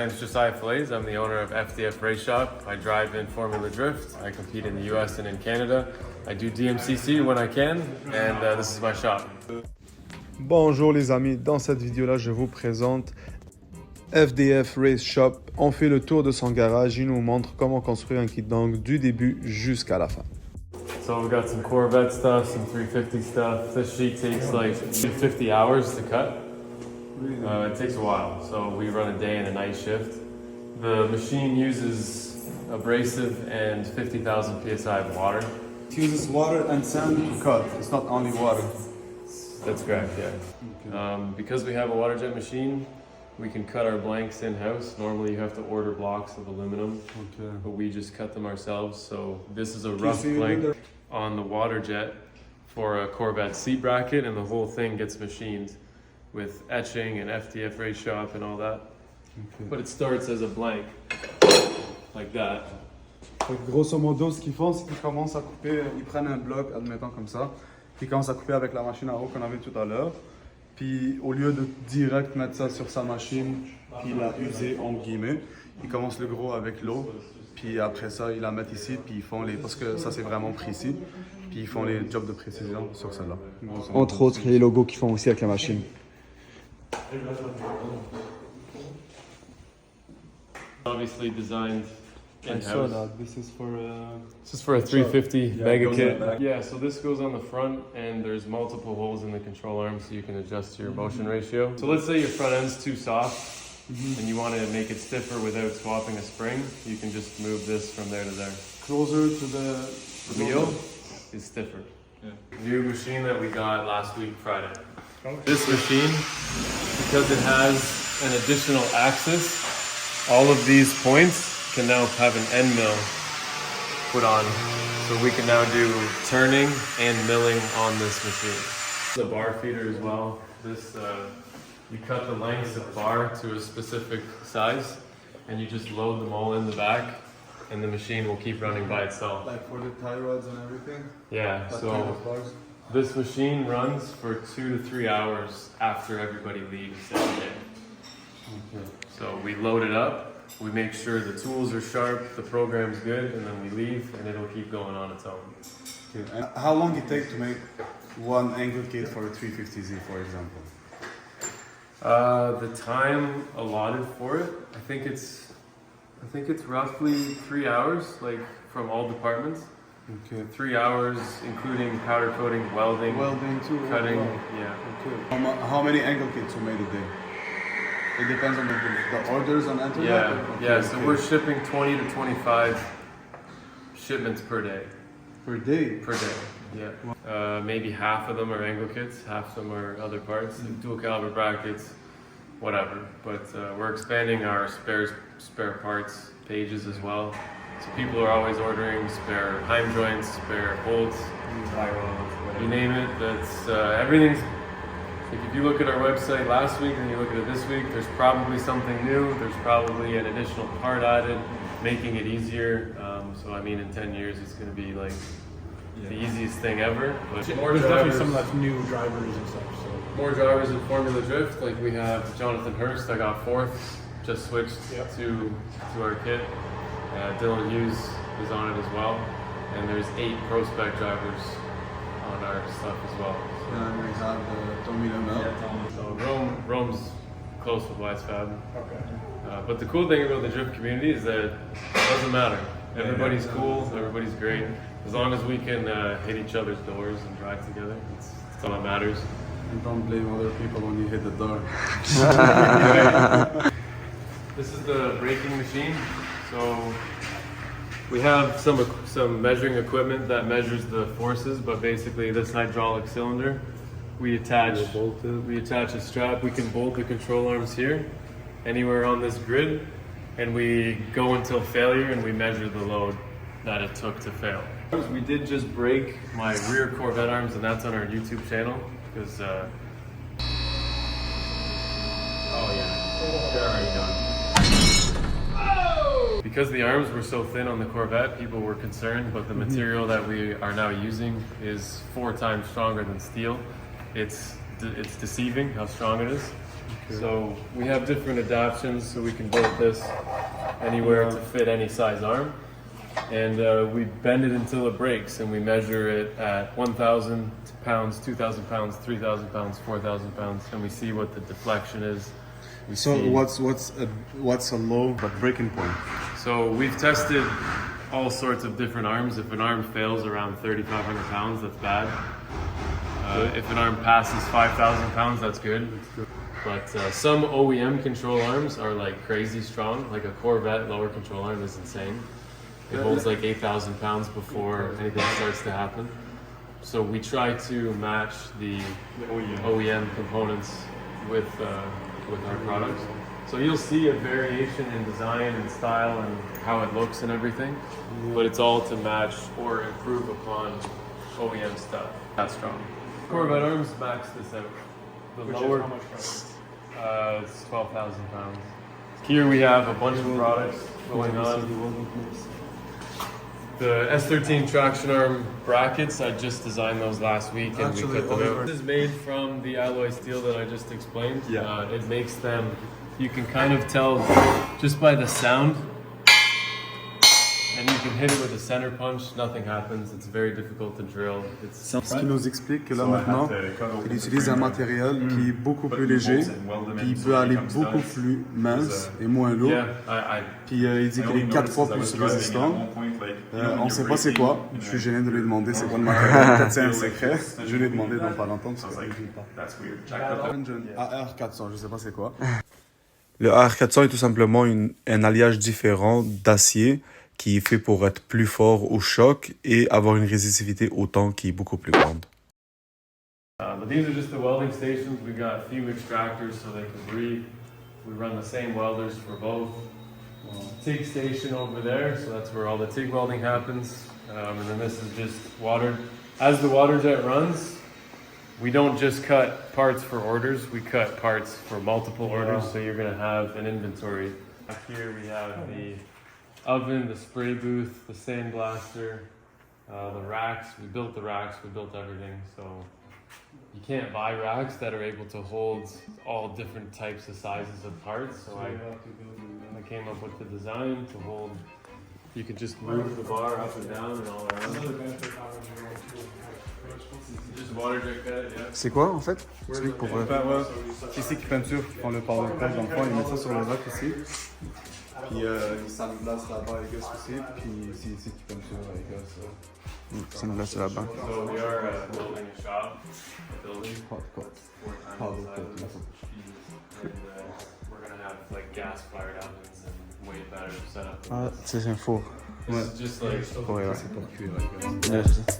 name's Josiah Falaise. I'm the owner of Fdf Raceshop. I drive in Formula Drift. I compete in the US and in Canada. I do DMCC when I can, and this is my shop. Bonjour les amis, dans cette vidéo-là, je vous présente Fdf Raceshop. On fait le tour de son garage, il nous montre comment construire un kit d'angle du début jusqu'à la fin. So we've got some Corvette stuff, some 350 stuff. This sheet takes like 50 hours to cut. It takes a while, so we run a day and a night shift. The machine uses abrasive and 50,000 psi of water. It uses water and sand to cut, it's not only water. That's correct, yeah. Okay. Because we have a water jet machine, we can cut our blanks in-house. Normally you have to order blocks of aluminum, but we just cut them ourselves. So this is a rough blank on the water jet for a Corvette seat bracket, and the whole thing gets machined with etching and Fdf Raceshop and all that. Okay. But it starts as a blank, like that. Donc, grosso modo, ce qu'ils font, c'est qu'ils commencent à couper, ils prennent un bloc, admettons comme ça, puis ils commencent à couper avec la machine à eau qu'on avait tout à l'heure. Puis au lieu de direct mettre ça sur sa machine, puis la user entre guillemets, ils commencent le gros avec l'eau, puis après ça, ils la mettent ici, puis ils font les, parce que ça c'est vraiment précis, puis ils font les jobs de précision sur celle-là. Entre autres, les logos qu'ils font aussi avec la machine. Obviously designed I saw that. This is for a 350 mega kit. Yeah, so this goes on the front, and there's multiple holes in the control arm so you can adjust your motion ratio. So let's say your front end's too soft and you want to make it stiffer without swapping a spring. You can just move this from there to there. Closer to the wheel is stiffer. Yeah. New machine that we got last week Friday. This machine, because it has an additional axis, all of these points can now have an end mill put on. So we can now do turning and milling on this machine. The bar feeder as well. This, you cut the lengths of bar to a specific size and you just load them all in the back and the machine will keep running by itself. Like for the tie rods and everything? Yeah, so this machine runs for 2 to 3 hours after everybody leaves every day. Okay. So we load it up. We make sure the tools are sharp, the program's good, and then we leave, and it'll keep going on its own. Okay. And how long it take to make one angle kit for a 350Z, for example? The time allotted for it, I think it's roughly 3 hours, like from all departments. Okay. 3 hours, including powder coating, welding too, cutting. well. Yeah. Okay. How many angle kits you made a day? It depends on the orders on internet? Yeah, so we're shipping 20 to 25 shipments per day. Per day? Per day, yeah. Maybe half of them are angle kits, half of them are other parts, like dual caliber brackets, whatever. But we're expanding our spare parts pages as well. So people are always ordering spare heim joints, spare bolts, you name it. That's everything's. Like if you look at our website last week and you look at it this week, there's probably something new. There's probably an additional part added, making it easier. So I mean, in 10 years, it's going to be like the easiest thing ever. But more there's drivers, definitely some like new drivers and stuff. So more drivers in Formula Drift. Like we have Jonathan Hurst, I got 4th, just switched to our kit. Dylan Hughes is on it as well, and there's 8 Pro Spec drivers on our stuff as well. And we have Tommy Lemel. So Rome's close with Wise Fab. Okay. But the cool thing about the drift community is that it doesn't matter. Everybody's cool, everybody's great. As long as we can hit each other's doors and drive together, it's all that matters. And don't blame other people when you hit the door. This is the braking machine. So we have some measuring equipment that measures the forces, but basically this hydraulic cylinder, we attach a strap. We can bolt the control arms here, anywhere on this grid, and we go until failure and we measure the load that it took to fail. We did just break my rear Corvette arms, and that's on our YouTube channel, because they're already done. Because the arms were so thin on the Corvette, people were concerned, but the material that we are now using is 4 times stronger than steel. It's deceiving how strong it is. So we have different adaptations, so we can build this anywhere to fit any size arm. And we bend it until it breaks, and we measure it at 1,000 pounds, 2,000 pounds, 3,000 pounds, 4,000 pounds, and we see what the deflection is. We So see- what's a low but breaking point? So we've tested all sorts of different arms. If an arm fails around 3,500 pounds, that's bad. If an arm passes 5,000 pounds, that's good. But some OEM control arms are like crazy strong. Like a Corvette lower control arm is insane. It holds like 8,000 pounds before anything starts to happen. So we try to match the OEM components with our products. So you'll see a variation in design and style and how it looks and everything, but it's all to match or improve upon OEM stuff. That's strong. Corvette arms max this out. The lower, it's 12,000 pounds. Here we have a bunch of products going on. The S13 traction arm brackets, I just designed those last week and Actually, we cut them Oliver- out. This is made from the alloy steel that I just explained. Yeah. It makes them, you can kind of tell just by the sound, and you can hit it with a center punch, nothing happens. It's very difficult to drill. It's Ce qui nous explique que là maintenant, il utilise un matériel qui est beaucoup plus léger, puis il peut aller beaucoup plus mince et moins lourd. yeah, Puis il dit qu'il est 4 fois plus résistant. On sait pas c'est quoi. Je suis gêné de lui demander c'est quoi le matériel. Peut-être c'est un secret. Je vais lui demander dans pas longtemps parce que je ne pas. Engine AR400, je sais pas c'est quoi. Le AR400 est tout simplement un alliage différent d'acier qui est fait pour être plus fort au choc et avoir une résistivité au temps qui est beaucoup plus grande. but these are just the welding stations. We got fume extractors so they can breathe. We run the same welders for both. TIG station over there, so that's where all the TIG welding happens. And then this is just water. As the water jet runs, we don't just cut parts for orders, we cut parts for multiple orders, so you're going to have an inventory. Back here we have the oven, the spray booth, the sandblaster, the racks. We built the racks, we built everything, so you can't buy racks that are able to hold all different types of sizes of parts, so I came up with the design to hold, you can just move the bar up and down and all around. Just water jet cut, yeah. C'est quoi en fait? Explique pour ici qui peinture, qui font le power cut dans le fond, ils mettent ça sur le rack ici. Puis ils sandblast là-bas les gars aussi, puis c'est ici qui peinture les gars. Ça nous laisse là-bas. So we are building a shop, a building. Powder cut. And we're gonna have like gas-fired ovens and way better setup. Ah, c'est un four. This is just like Ouais, ouais. C'est pour cuire les gars. Ouais, c'est ça.